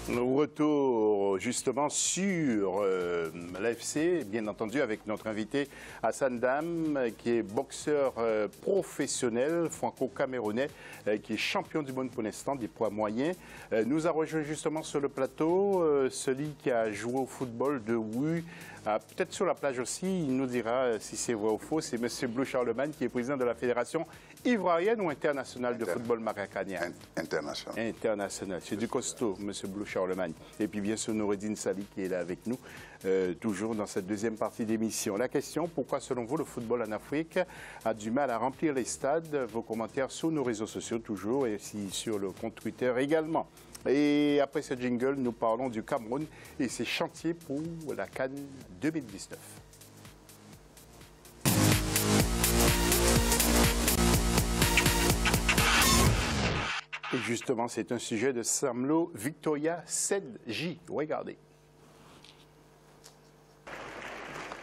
Retour justement sur l'AFC, bien entendu avec notre invité Hassan Dam, qui est boxeur professionnel franco-camerounais, qui est champion du monde pour l'instant des poids moyens. Nous a rejoint justement sur le plateau celui qui a joué au football de rue, peut-être sur la plage aussi. Il nous dira si c'est vrai ou faux. C'est M. Blue Charlemagne, qui est président de la Fédération ivoirienne ou internationale de football maracanien. International. International. C'est du costaud, M. Blue Charlemagne. Et puis bien sûr, Noureddine Sali qui est là avec nous, toujours dans cette deuxième partie d'émission. La question, pourquoi selon vous le football en Afrique a du mal à remplir les stades? Vos commentaires sur nos réseaux sociaux toujours et aussi sur le compte Twitter également. Et après ce jingle, nous parlons du Cameroun et ses chantiers pour la CAN 2019. Et justement, c'est un sujet de Samlo Victoria Sedji. Regardez.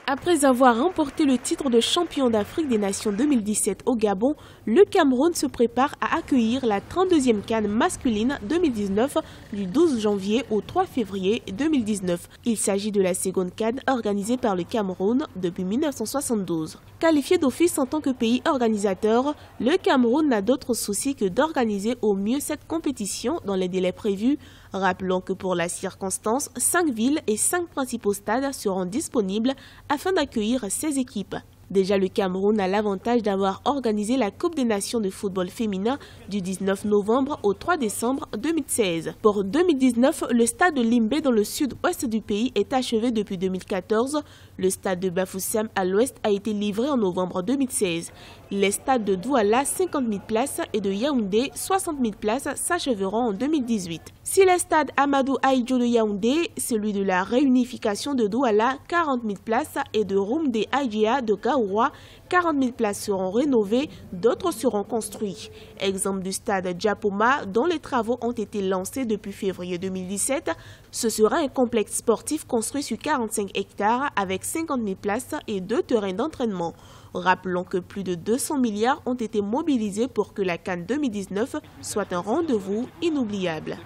Après avoir remporté le titre de champion d'Afrique des Nations 2017 au Gabon, le Cameroun se prépare à accueillir la 32e CAN masculine 2019 du 12 janvier au 3 février 2019. Il s'agit de la seconde CAN organisée par le Cameroun depuis 1972. Qualifié d'office en tant que pays organisateur, le Cameroun n'a d'autre souci que d'organiser au mieux cette compétition dans les délais prévus. Rappelons que pour la circonstance, 5 villes et 5 principaux stades seront disponibles afin d'accueillir ces équipes. Déjà, le Cameroun a l'avantage d'avoir organisé la Coupe des Nations de football féminin du 19 novembre au 3 décembre 2016. Pour 2019, le stade de Limbe dans le sud-ouest du pays est achevé depuis 2014. Le stade de Bafoussam à l'ouest a été livré en novembre 2016. Les stades de Douala, 50 000 places, et de Yaoundé, 60 000 places, s'achèveront en 2018. Si le stade Amadou Ahidjo de Yaoundé, celui de la réunification de Douala, 40 000 places, et de Roumdé Aïdjia de Gaoura, 40 000 places seront rénovées, d'autres seront construits. Exemple du stade Djapoma, dont les travaux ont été lancés depuis février 2017. Ce sera un complexe sportif construit sur 45 hectares avec 50 000 places et 2 terrains d'entraînement. Rappelons que plus de 200 milliards ont été mobilisés pour que la CAN 2019 soit un rendez-vous inoubliable.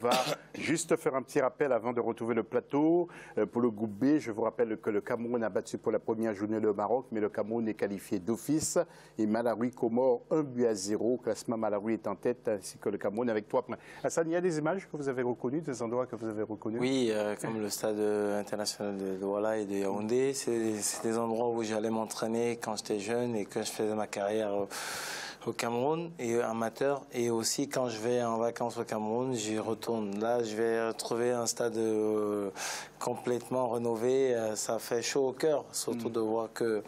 On va juste faire un petit rappel avant de retrouver le plateau. Pour le groupe B, je vous rappelle que le Cameroun a battu pour la première journée le Maroc, mais le Cameroun est qualifié d'office. Et Malawi, Comores, 1-0. Classement, Malawi est en tête, ainsi que le Cameroun avec 3 points. Hassan, il y a des images que vous avez reconnues, des endroits que vous avez reconnus? Oui, comme le stade international de Douala et de Yaoundé. C'est des endroits où j'allais m'entraîner quand j'étais jeune et que je faisais ma carrière au Cameroun et amateur, et aussi quand je vais en vacances au Cameroun, j'y retourne. Là, je vais retrouver un stade complètement rénové. Ça fait chaud au cœur, surtout de voir que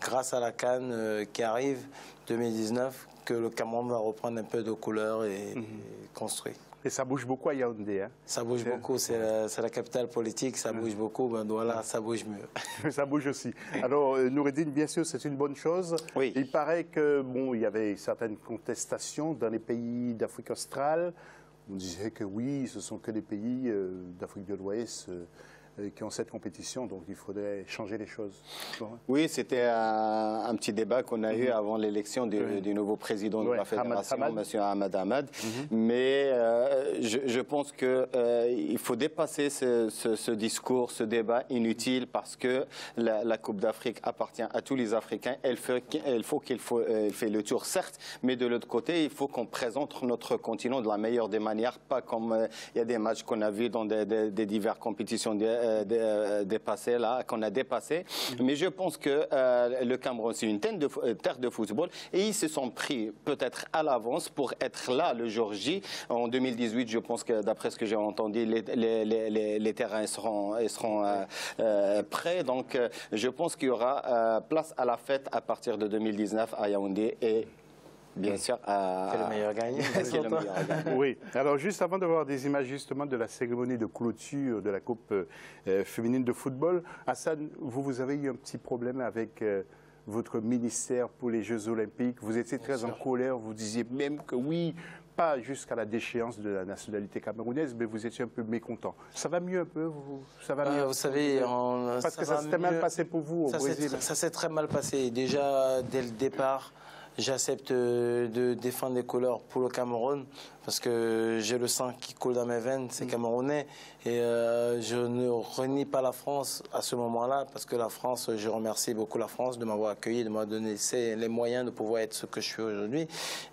grâce à la CAN qui arrive 2019, que le Cameroun va reprendre un peu de couleur et construire. Et ça bouge beaucoup à Yaoundé. Hein? Ça bouge beaucoup, c'est la capitale politique, ça bouge beaucoup, ben voilà, ça bouge mieux. Ça bouge aussi. Alors, Noureddine, bien sûr, c'est une bonne chose. Oui. Il paraît que, bon, il y avait certaines contestations dans les pays d'Afrique australe. On disait que oui, ce sont que les pays d'Afrique de l'Ouest qui ont cette compétition, donc il faudrait changer les choses. Oui, c'était un petit débat qu'on a eu avant l'élection du nouveau président de la fédération, M. Ahmad Ahmad. Mais je pense qu'il faut dépasser ce discours, ce débat inutile, parce que la Coupe d'Afrique appartient à tous les Africains. Il faut qu'elle fait le tour, certes, mais de l'autre côté, il faut qu'on présente notre continent de la meilleure des manières, pas comme il y a des matchs qu'on a vus dans des diverses compétitions dépassé là, qu'on a dépassé. Mais je pense que le Cameroun, c'est une terre de football, et ils se sont pris peut-être à l'avance pour être là le jour J. En 2018, je pense que d'après ce que j'ai entendu, les terrains seront prêts. Donc je pense qu'il y aura place à la fête à partir de 2019 à Yaoundé, et bien sûr, c'est le meilleur gagnant. Oui. Alors, juste avant de voir des images justement de la cérémonie de clôture de la Coupe féminine de football, Hassan, vous avez eu un petit problème avec votre ministère pour les Jeux Olympiques. Vous étiez très en colère. Vous disiez même que oui, pas jusqu'à la déchéance de la nationalité camerounaise, mais vous étiez un peu mécontent. Ça va mieux un peu? Ça va mieux? Vous savez, parce que ça s'était mal passé pour vous au Brésil. Ça s'est très mal passé. Déjà, dès le départ, j'accepte de défendre les couleurs pour le Cameroun parce que j'ai le sang qui coule dans mes veines, c'est camerounais. Et je ne renie pas la France à ce moment-là parce que la France, je remercie beaucoup la France de m'avoir accueilli, de m'avoir donné les moyens de pouvoir être ce que je suis aujourd'hui.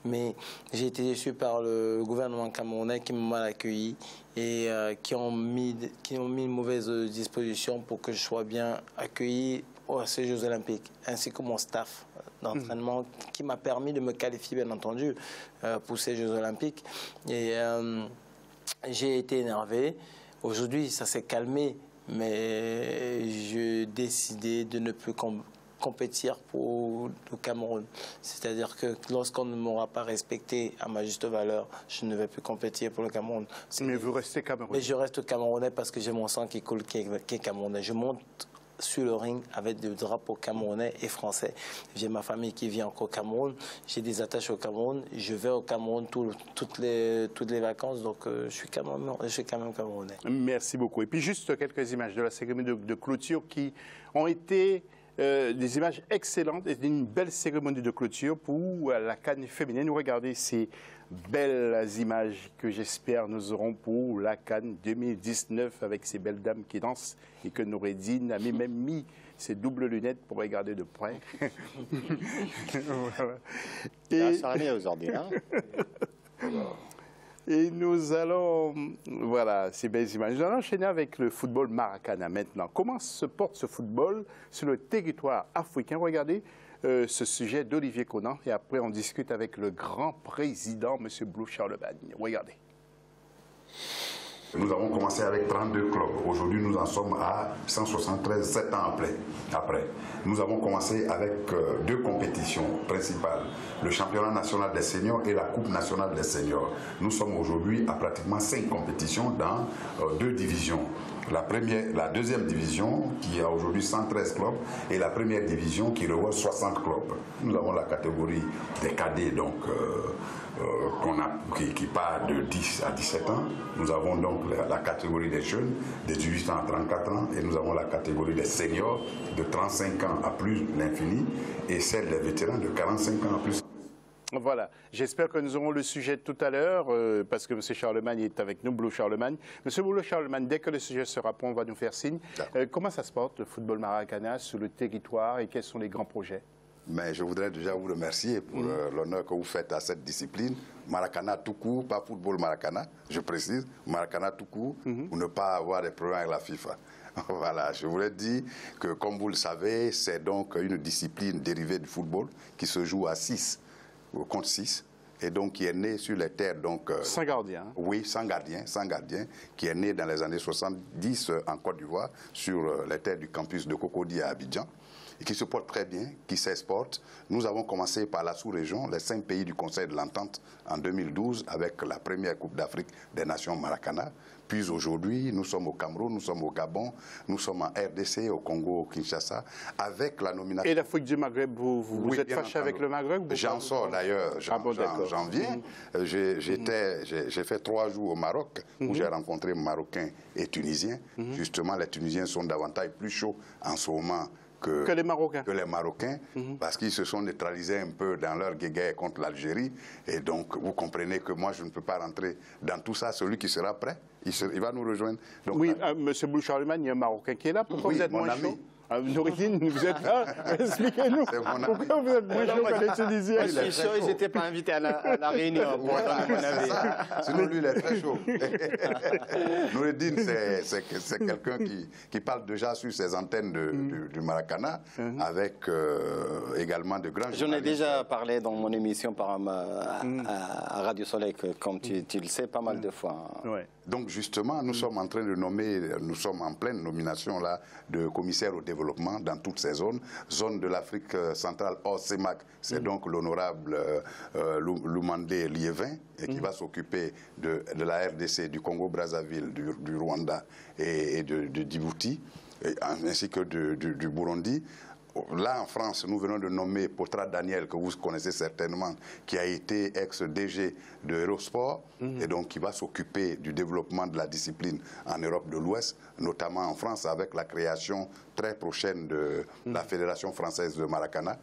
Mais j'ai été déçu par le gouvernement camerounais qui m'a mal accueilli et qui ont mis une mauvaise disposition pour que je sois bien accueilli à ces Jeux Olympiques, ainsi que mon staff d'entraînement qui m'a permis de me qualifier, bien entendu, pour ces Jeux Olympiques. Et j'ai été énervé. Aujourd'hui, ça s'est calmé, mais j'ai décidé de ne plus compétir pour le Cameroun. C'est-à-dire que lorsqu'on ne m'aura pas respecté à ma juste valeur, je ne vais plus compétir pour le Cameroun. Mais vous restez Camerounais. Mais je reste Camerounais parce que j'ai mon sang qui coule, qui est Camerounais. Je monte sur le ring avec des drapeaux camerounais et français. J'ai ma famille qui vit encore au Cameroun. J'ai des attaches au Cameroun. Je vais au Cameroun toutes les vacances. Donc, je suis quand même camerounais. Merci beaucoup. Et puis, juste quelques images de la cérémonie de clôture qui ont été des images excellentes et une belle cérémonie de clôture pour la CAN féminine. Regardez ces belles images que j'espère nous aurons pour la CAN 2019 avec ces belles dames qui dansent et que Noureddine a même mis ses doubles lunettes pour regarder de près. Voilà. Et ça revient aujourd'hui, hein. Et nous allons, voilà, ces belles images. Nous allons enchaîner avec le football maracana maintenant. Comment se porte ce football sur le territoire africain? Regardez ce sujet d'Olivier Conan et après on discute avec le grand président, M. Blou Charlemagne. Regardez. Nous avons commencé avec 32 clubs. Aujourd'hui, nous en sommes à 173, 7 ans après. Nous avons commencé avec deux compétitions principales, le championnat national des seniors et la coupe nationale des seniors. Nous sommes aujourd'hui à pratiquement 5 compétitions dans 2 divisions. La deuxième division qui a aujourd'hui 113 clubs et la première division qui regroupe 60 clubs. Nous avons la catégorie des cadets donc, qui part de 10 à 17 ans. Nous avons donc la catégorie des jeunes de 18 ans à 34 ans et nous avons la catégorie des seniors de 35 ans à plus l'infini et celle des vétérans de 45 ans à plus. Voilà, j'espère que nous aurons le sujet tout à l'heure, parce que M. Charlemagne est avec nous, Blou Charlemagne. M. Blou Charlemagne, dès que le sujet sera prêt, on va nous faire signe. Comment ça se porte, le football maracana, sur le territoire et quels sont les grands projets? Mais je voudrais déjà vous remercier pour l'honneur que vous faites à cette discipline. Maracana tout court, pas football maracana, je précise, maracana tout court, pour ne pas avoir des problèmes avec la FIFA. Voilà, je voulais dire que, comme vous le savez, c'est donc une discipline dérivée du football qui se joue à 6. Contre 6, et donc qui est né sur les terres donc sans gardien. Oui, sans gardien, qui est né dans les années 70 en Côte d'Ivoire sur les terres du campus de Cocody à Abidjan et qui se porte très bien, qui s'exporte. Nous avons commencé par la sous-région, les 5 pays du Conseil de l'Entente en 2012 avec la première Coupe d'Afrique des Nations Maracana. Puis aujourd'hui, nous sommes au Cameroun, nous sommes au Gabon, nous sommes en RDC, au Congo, au Kinshasa, avec la nomination... Et l'Afrique du Maghreb, vous êtes fâché avec le Maghreb? J'en sors d'ailleurs, j'en viens. J'ai fait 3 jours au Maroc, où j'ai rencontré Marocains et Tunisiens. Justement, les Tunisiens sont davantage plus chauds en ce moment que les Marocains, parce qu'ils se sont neutralisés un peu dans leur guerre contre l'Algérie. Et donc, vous comprenez que moi, je ne peux pas rentrer dans tout ça. Celui qui sera prêt, il va nous rejoindre. Donc, oui, M. Blou Charlemagne, il y a un Marocain qui est là. Pourquoi vous êtes moins chaud? Noureddine, vous êtes là? Expliquez-nous. Pourquoi vous êtes moins chaud que les Tunisiens? Je suis sûr qu'ils n'étaient pas invités à la réunion. Voilà, sinon, lui, il est très chaud. Noureddine, c'est quelqu'un qui parle déjà sur ses antennes du Maracana, avec également de grands journalistes. J'en ai déjà parlé dans mon émission à Radio Soleil, comme tu le sais, pas mal de fois. Ouais. Donc justement, nous sommes en train de nommer, nous sommes en pleine nomination là de commissaire au développement dans toutes ces zones. Zone de l'Afrique centrale hors CEMAC, c'est donc l'honorable Lumandé Liévin qui va s'occuper de la RDC, du Congo-Brazzaville, du Rwanda et de Djibouti, ainsi que du Burundi. là, en France, nous venons de nommer Potra Daniel, que vous connaissez certainement, qui a été ex-DG de Eurosport, et donc qui va s'occuper du développement de la discipline en Europe de l'Ouest, notamment en France, avec la création très prochaine de la Fédération française de Maracana.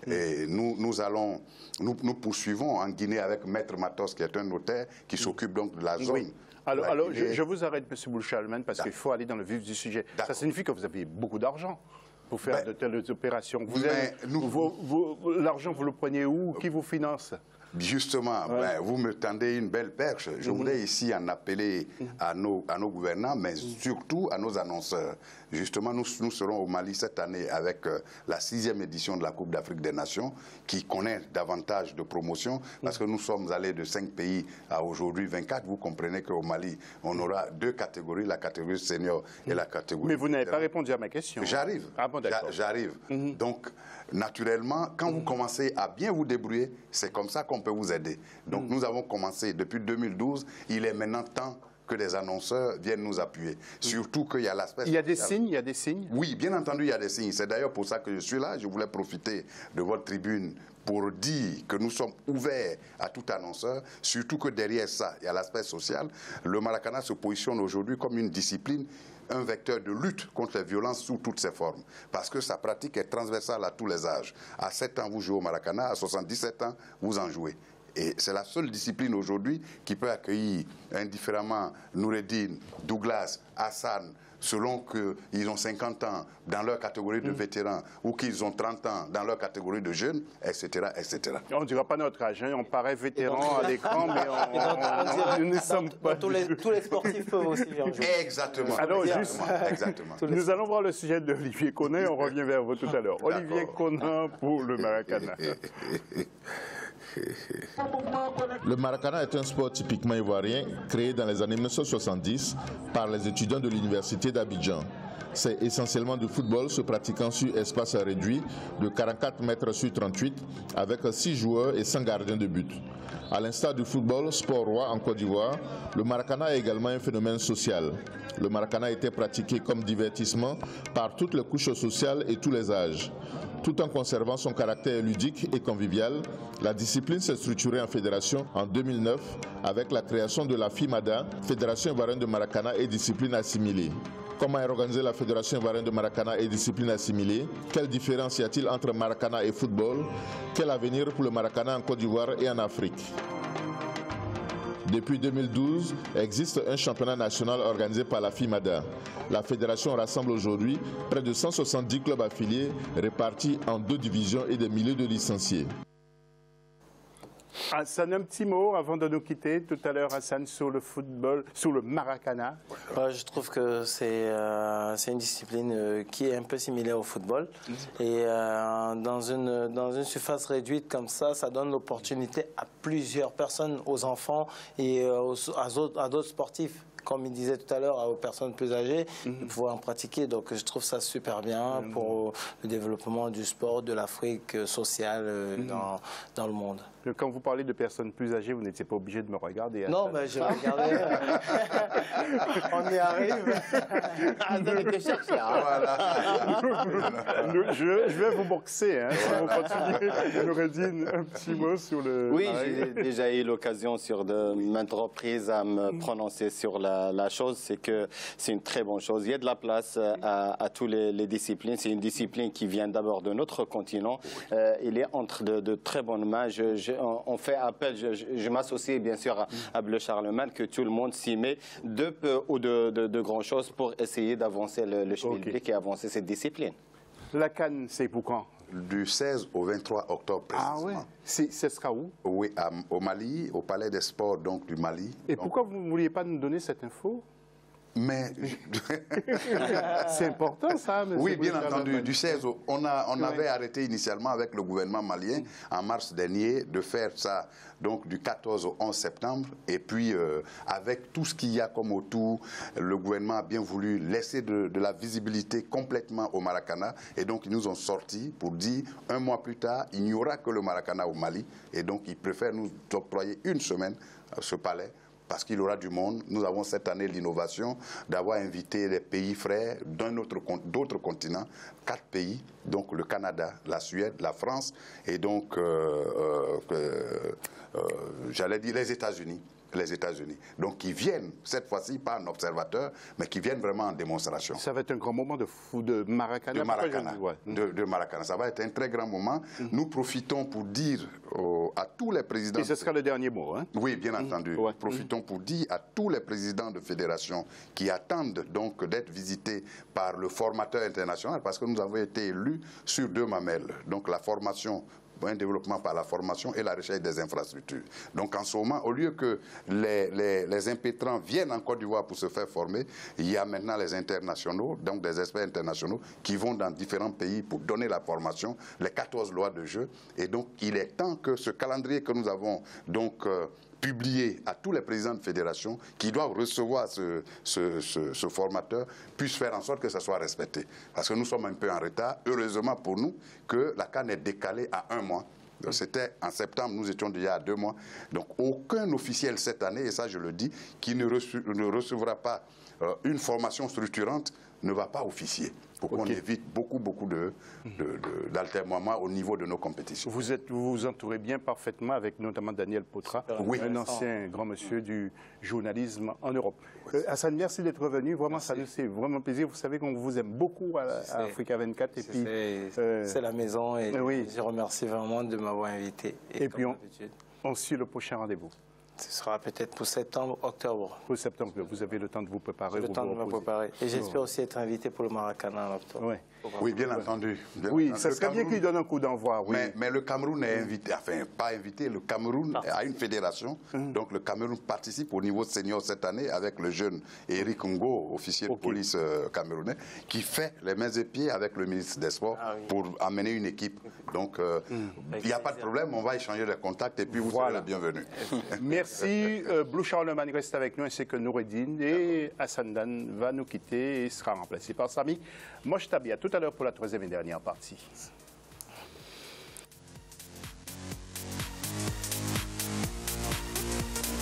Et nous poursuivons en Guinée avec Maître Matos, qui est un notaire, qui s'occupe donc de la zone. Oui. Alors je vous arrête, M. Bouchalman, parce qu'il faut aller dans le vif du sujet. Ça signifie que vous avez beaucoup d'argent pour faire de telles opérations. L'argent, vous le prenez où? Qui vous finance? Justement, vous me tendez une belle perche. Je voulais ici en appeler à nos gouvernants, mais surtout à nos annonceurs. Justement, nous serons au Mali cette année avec la 6e édition de la Coupe d'Afrique des Nations, qui connaît davantage de promotion, parce que nous sommes allés de 5 pays à aujourd'hui 24. Vous comprenez qu'au Mali, on aura 2 catégories, la catégorie senior et la catégorie... Mais vous n'avez pas répondu à ma question. J'arrive. Ah bon, d'accord. J'arrive. Donc, naturellement, quand vous commencez à bien vous débrouiller, c'est comme ça qu'on peut vous aider. Donc, nous avons commencé depuis 2012. Il est maintenant temps que les annonceurs viennent nous appuyer. Surtout qu'il y a l'aspect... Il y a des signes, il y a des signes? Oui, bien entendu, il y a des signes. C'est d'ailleurs pour ça que je suis là. Je voulais profiter de votre tribune pour dire que nous sommes ouverts à tout annonceur, surtout que derrière ça, il y a l'aspect social. Le Maracana se positionne aujourd'hui comme une discipline, un vecteur de lutte contre les violences sous toutes ses formes. Parce que sa pratique est transversale à tous les âges. À 7 ans, vous jouez au Maracana, à 77 ans, vous en jouez. Et c'est la seule discipline aujourd'hui qui peut accueillir indifféremment Noureddin, Douglas, Hassan, selon qu'ils ont 50 ans dans leur catégorie de vétérans ou qu'ils ont 30 ans dans leur catégorie de jeunes, etc. etc. On ne dira pas notre âge, hein. On paraît vétéran à l'écran, mais nous ne sommes pas... Tous les sportifs peuvent aussi venir jouer. Exactement. Alors, exactement. Nous allons voir le sujet d'Olivier Conin, on revient vers vous tout à l'heure. Olivier Conin pour le Maracana. Le Maracana est un sport typiquement ivoirien créé dans les années 1970 par les étudiants de l'université d'Abidjan. C'est essentiellement du football se pratiquant sur espace réduit de 44 mètres sur 38 avec 6 joueurs et 100 gardiens de but. À l'instar du football, sport roi en Côte d'Ivoire, le Maracana est également un phénomène social. Le Maracana était pratiqué comme divertissement par toutes les couches sociales et tous les âges. Tout en conservant son caractère ludique et convivial, la discipline s'est structurée en fédération en 2009 avec la création de la FIMADA, Fédération ivoirienne de Maracana et discipline assimilée. Comment est organisée la Fédération ivoirienne de Maracana et discipline assimilée? Quelle différence y a-t-il entre Maracana et football? Quel avenir pour le Maracana en Côte d'Ivoire et en Afrique? Depuis 2012, existe un championnat national organisé par la FIMADA. La fédération rassemble aujourd'hui près de 170 clubs affiliés répartis en 2 divisions et des milliers de licenciés. Hassan, un petit mot avant de nous quitter. Tout à l'heure, Hassan, sur le football, sur le Maracana. Je trouve que c'est une discipline qui est un peu similaire au football. Et dans une surface réduite comme ça donne l'opportunité à plusieurs personnes, aux enfants et à d'autres sportifs. Comme il disait tout à l'heure, aux personnes plus âgées, de pouvoir en pratiquer. Donc je trouve ça super bien pour le développement du sport, de l'Afrique sociale dans le monde. Quand vous parlez de personnes plus âgées, vous n'étiez pas obligé de me regarder. Hein, non, mais je regardais. On y arrive. Je vais vous boxer. Hein, si vous continuez. Noureddin, un petit mot sur le... Oui, j'ai déjà eu l'occasion de maintes reprises à me prononcer sur la chose. C'est que c'est une très bonne chose. Il y a de la place à toutes les disciplines. C'est une discipline qui vient d'abord de notre continent. Il est entre de très bonnes mains. On fait appel, je m'associe bien sûr à Bleu Charlemagne, que tout le monde s'y met de peu ou de grandes choses pour essayer d'avancer le chemin public et avancer cette discipline. La CAN, c'est pour quand? Du 16 au 23 octobre précisément. Ah oui. Ce sera où? Oui, au Mali, au Palais des Sports donc, du Mali. Et pourquoi vous ne vouliez pas nous donner cette info? Mais c'est important ça. Oui, bien entendu. Du 16 au... On avait arrêté initialement avec le gouvernement malien en mars dernier de faire ça donc du 14 au 11 septembre. Et puis avec tout ce qu'il y a comme autour, le gouvernement a bien voulu laisser de la visibilité complètement au Maracana. Et donc ils nous ont sortis pour dire un mois plus tard, il n'y aura que le Maracana au Mali. Et donc ils préfèrent nous octroyer une semaine à ce palais parce qu'il y aura du monde. Nous avons cette année l'innovation d'avoir invité les pays frères d'autres continents, 4 pays, donc le Canada, la Suède, la France et donc, j'allais dire les États-Unis. Donc, qui viennent, cette fois-ci, pas en observateur, mais qui viennent vraiment en démonstration. Ça va être un grand moment de Maracana. De Maracana. Ça va être un très grand moment. Nous profitons pour dire à tous les présidents... Et ce sera le dernier mot, hein? Oui, bien entendu. Profitons pour dire à tous les présidents de fédération qui attendent donc d'être visités par le formateur international, parce que nous avons été élus sur 2 mamelles. Donc, la formation, un développement par la formation et la recherche des infrastructures. Donc en ce moment, au lieu que les impétrants viennent en Côte d'Ivoire pour se faire former, il y a maintenant les internationaux, donc des experts internationaux qui vont dans différents pays pour donner la formation, les 14 lois de jeu. Et donc il est temps que ce calendrier que nous avons donc publié à tous les présidents de fédération qui doivent recevoir ce formateur, puisse faire en sorte que ça soit respecté. Parce que nous sommes un peu en retard. Heureusement pour nous que la CAN est décalée à 1 mois. C'était en septembre, nous étions déjà à 2 mois. Donc aucun officiel cette année, et ça je le dis, qui ne recevra pas une formation structurante ne va pas officier. Pour qu'on évite beaucoup d'altermoiements au niveau de nos compétitions. Vous vous entourez bien parfaitement avec notamment Daniel Potra, un ancien grand monsieur du journalisme en Europe. Hassan, merci d'être revenu. Vraiment, ça nous fait vraiment plaisir. Vous savez qu'on vous aime beaucoup à Africa 24. C'est la maison et je remercie vraiment de m'avoir invité. Et puis on suit le prochain rendez-vous. Ce sera peut-être pour septembre, octobre. Pour septembre, vous avez le temps de vous préparer. Le temps de me préparer. Et j'espère aussi être invité pour le Maracana en octobre. Oui, bien entendu. Oui, ça serait bien qu'il donne un coup d'envoi. Oui. Mais le Cameroun est invité, enfin pas invité, le Cameroun a une fédération. Donc le Cameroun participe au niveau senior cette année avec le jeune Eric Ngo, officier de police camerounais, qui fait les mains et pieds avec le ministre des Sports pour amener une équipe. Donc il n'y a pas de problème, on va échanger les contacts et puis vous serez les bienvenus. Merci. Blue Charlemagne reste avec nous ainsi que Noureddine et Hassan Dan va nous quitter et sera remplacé par Sami Mochtabi. À tout à l'heure pour la 3e et dernière partie.